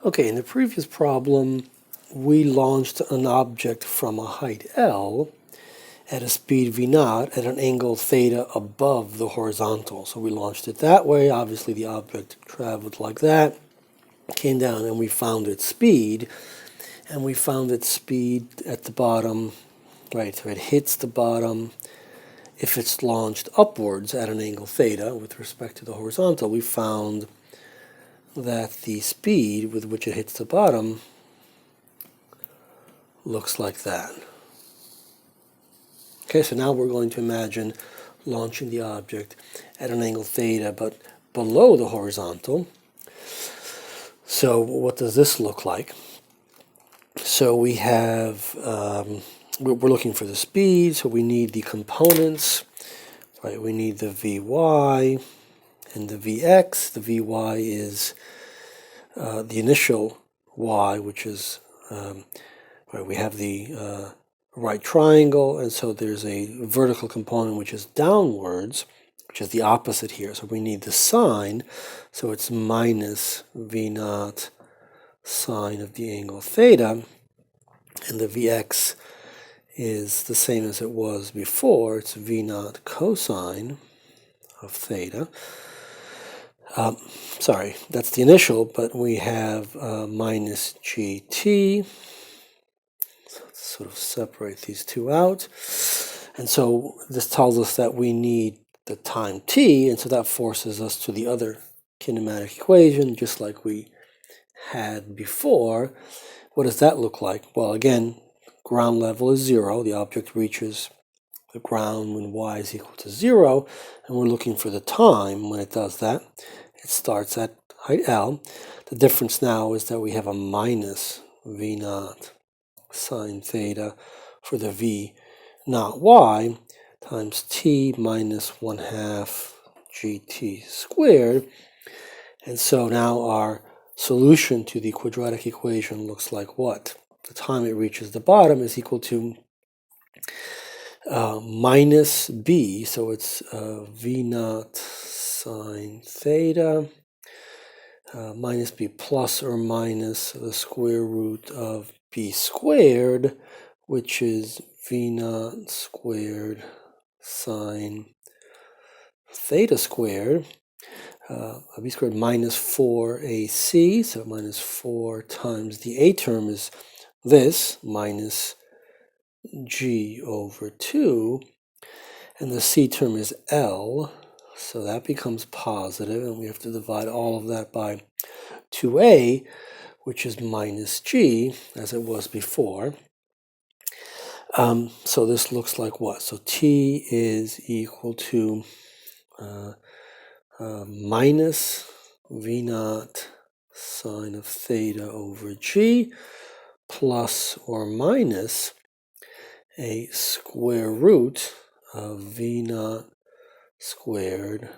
Okay, in the previous problem, we launched an object from a height L at a speed v naught at an angle theta above the horizontal. So we launched it that way. Obviously, the object traveled like that, came down, and we found its speed. And we found its speed at the bottom, right? So it hits the bottom. If it's launched upwards at an angle theta with respect to the horizontal, we found that the speed with which it hits the bottom looks like that. Okay, so now we're going to imagine launching the object at an angle theta, but below the horizontal. So what does this look like? So we have, we're looking for the speed, so we need the components, right? We need the Vy and the Vx. The Vy is the initial y, which is, right, we have the right triangle, and so there's a vertical component which is downwards, which is the opposite here. So we need the sine, so it's minus v naught sine of the angle theta, and the Vx is the same as it was before. It's v naught cosine of theta. Sorry, that's the initial, but we have minus gt. So let's sort of separate these two out. And so this tells us that we need the time t, and so that forces us to the other kinematic equation, just like we had before. What does that look like? Well, again, ground level is 0. The object reaches the ground when y is equal to 0, and we're looking for the time when it does that. It starts at height L. The difference now is that we have a minus v naught sine theta for the v naught y times t minus 1/2 gt squared. And so now our solution to the quadratic equation looks like what? The time it reaches the bottom is equal to minus b, so it's v naught sine theta minus b plus or minus the square root of b squared, which is v naught squared sine theta squared. B squared minus 4ac, so minus 4 times the a term is this, minus g over 2, and the c term is L, so that becomes positive, and we have to divide all of that by 2a, which is minus g, as it was before. So this looks like what? So t is equal to minus v naught sine of theta over g plus or minus a square root of v naught squared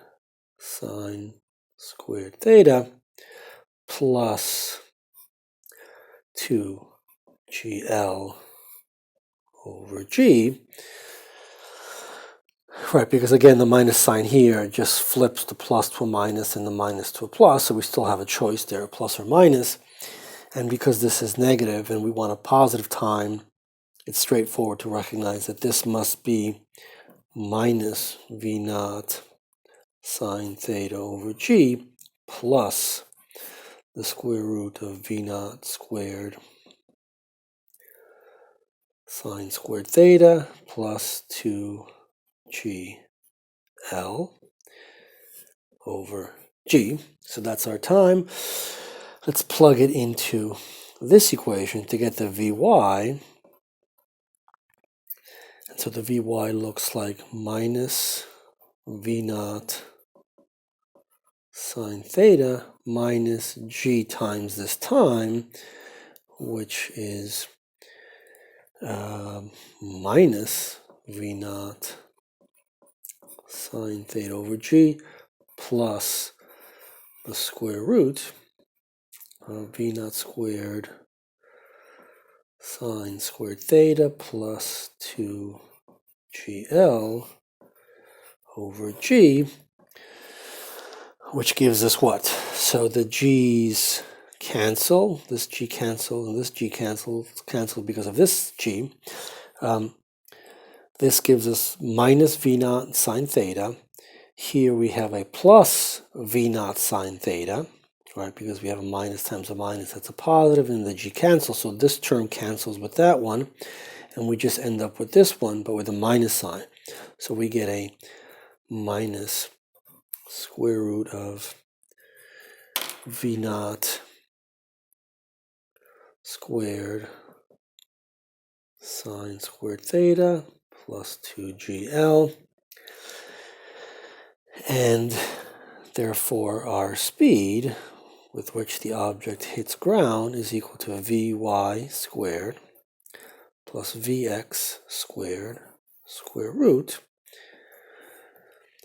sine squared theta plus 2gl over g. Right, because again, the minus sign here just flips the plus to a minus and the minus to a plus, so we still have a choice there, plus or minus. And because this is negative and we want a positive time, it's straightforward to recognize that this must be minus v naught sine theta over g plus the square root of v naught squared sine squared theta plus 2gl over g. So that's our time. Let's plug it into this equation to get the Vy. And so the Vy looks like minus v naught sine theta minus g times this time, which is minus v naught sine theta over g plus the square root of v naught squared sine squared theta plus 2gl over g, which gives us what? So the g's cancel. This G cancel and this G cancel because of this G. This gives us minus V naught sine theta. Here we have a plus V naught sine theta, right? Because we have a minus times a minus, that's a positive, and the G cancels. So this term cancels with that one, and we just end up with this one, but with a minus sign. So we get a minus square root of V naught squared sine squared theta plus 2GL. And therefore our speed with which the object hits ground is equal to Vy squared plus Vx squared square root.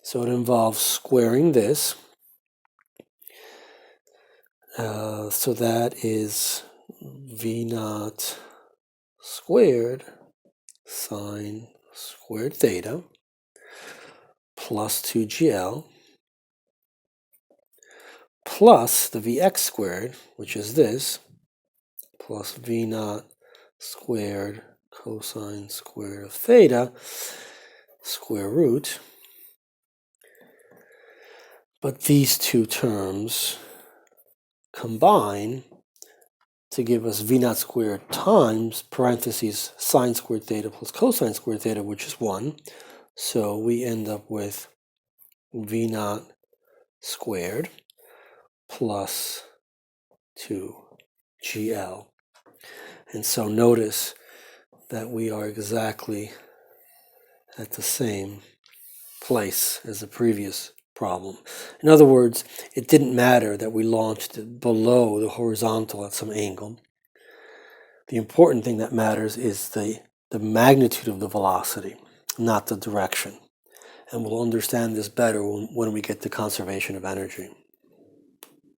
So it involves squaring this. So that is V naught squared sine squared theta plus 2GL plus the Vx squared, which is this, plus V naught squared cosine squared of theta square root. But these two terms combine to give us V naught squared times parentheses sine squared theta plus cosine squared theta, which is 1. So we end up with V naught squared plus 2GL. And so notice that we are exactly at the same place as the previous problem. In other words, it didn't matter that we launched it below the horizontal at some angle. The important thing that matters is the magnitude of the velocity, not the direction. And we'll understand this better when we get to conservation of energy.